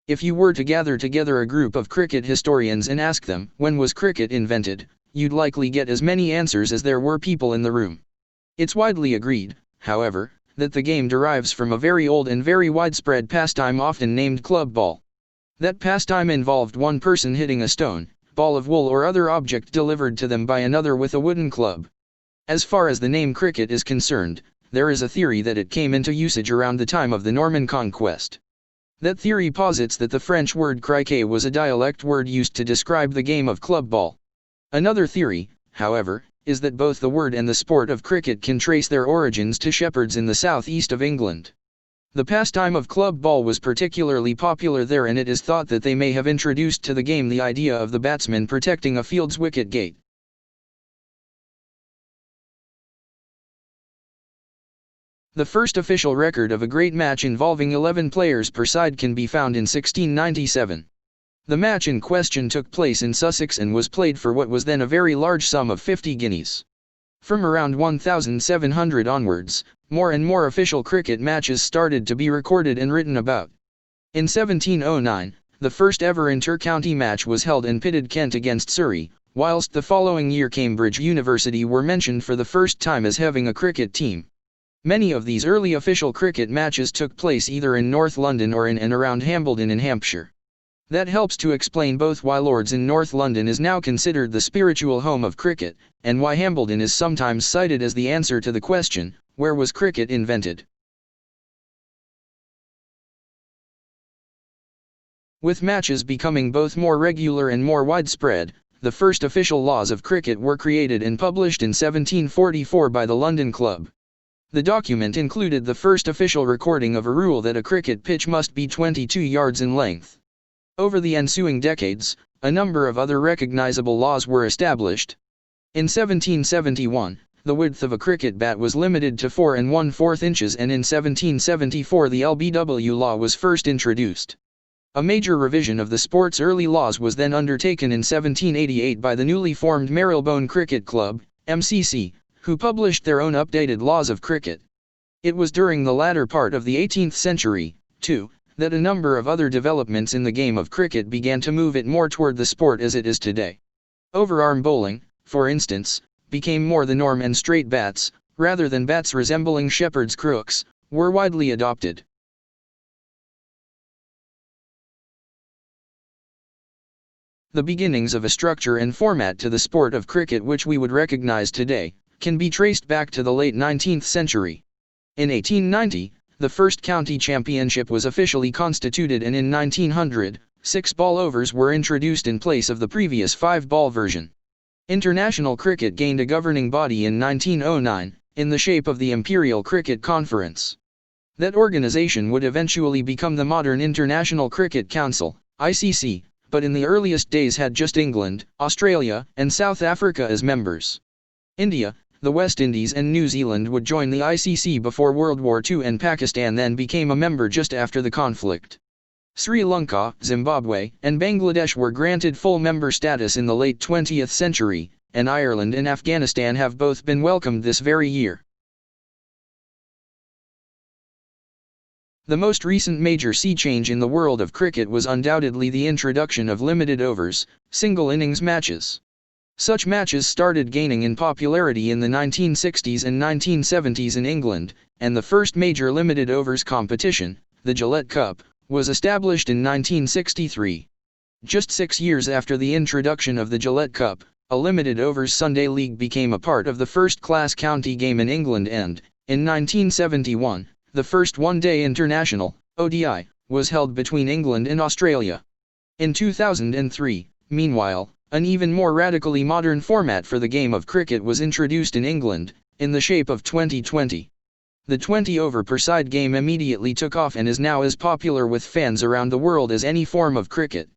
If you were to gather together a group of cricket historians and ask them, when was cricket invented, you'd likely get as many answers as there were people in the room. It's widely agreed, however, that the game derives from a very old and very widespread pastime often named club ball. That pastime involved one person hitting a stone, ball of wool or other object delivered to them by another with a wooden club. As far as the name cricket is concerned, there is a theory that it came into usage around the time of the Norman conquest. That theory posits that the French word criquet was a dialect word used to describe the game of club ball. Another theory, however, is that both the word and the sport of cricket can trace their origins to shepherds in the southeast of England. The pastime of club ball was particularly popular there, and it is thought that they may have introduced to the game the idea of the batsman protecting a field's wicket gate. The first official record of a great match involving 11 players per side can be found in 1697. The match in question took place in Sussex and was played for what was then a very large sum of 50 guineas. From around 1700 onwards, more and more official cricket matches started to be recorded and written about. In 1709, the first ever inter-county match was held and pitted Kent against Surrey, whilst the following year Cambridge University were mentioned for the first time as having a cricket team. Many of these early official cricket matches took place either in North London or in and around Hambledon in Hampshire. That helps to explain both why Lord's in North London is now considered the spiritual home of cricket, and why Hambledon is sometimes cited as the answer to the question, where was cricket invented? With matches becoming both more regular and more widespread, the first official laws of cricket were created and published in 1744 by the London Club. The document included the first official recording of a rule that a cricket pitch must be 22 yards in length. Over the ensuing decades, a number of other recognizable laws were established. In 1771, the width of a cricket bat was limited to 4 1/4 inches, and in 1774 the LBW law was first introduced. A major revision of the sport's early laws was then undertaken in 1788 by the newly formed Marylebone Cricket Club, MCC, who published their own updated laws of cricket. It was during the latter part of the 18th century, too, that a number of other developments in the game of cricket began to move it more toward the sport as it is today. Overarm bowling, for instance, became more the norm, and straight bats, rather than bats resembling shepherd's crooks, were widely adopted. The beginnings of a structure and format to the sport of cricket which we would recognize today can be traced back to the late 19th century. In 1890, the first county championship was officially constituted, and in 1900, 6-ball overs were introduced in place of the previous 5-ball version. International cricket gained a governing body in 1909, in the shape of the Imperial Cricket Conference. That organization would eventually become the modern International Cricket Council, ICC, but in the earliest days had just England, Australia, and South Africa as members. India, the West Indies and New Zealand would join the ICC before World War II, and Pakistan then became a member just after the conflict. Sri Lanka, Zimbabwe, and Bangladesh were granted full member status in the late 20th century, and Ireland and Afghanistan have both been welcomed this very year. The most recent major sea change in the world of cricket was undoubtedly the introduction of limited overs, single innings matches. Such matches started gaining in popularity in the 1960s and 1970s in England, and the first major limited overs competition, the Gillette Cup, was established in 1963. Just 6 years after the introduction of the Gillette Cup, a limited overs Sunday League became a part of the first-class county game in England, and, in 1971, the first one-day international, ODI, was held between England and Australia. In 2003, meanwhile, an even more radically modern format for the game of cricket was introduced in England, in the shape of 2020. The 20-over per side game immediately took off and is now as popular with fans around the world as any form of cricket.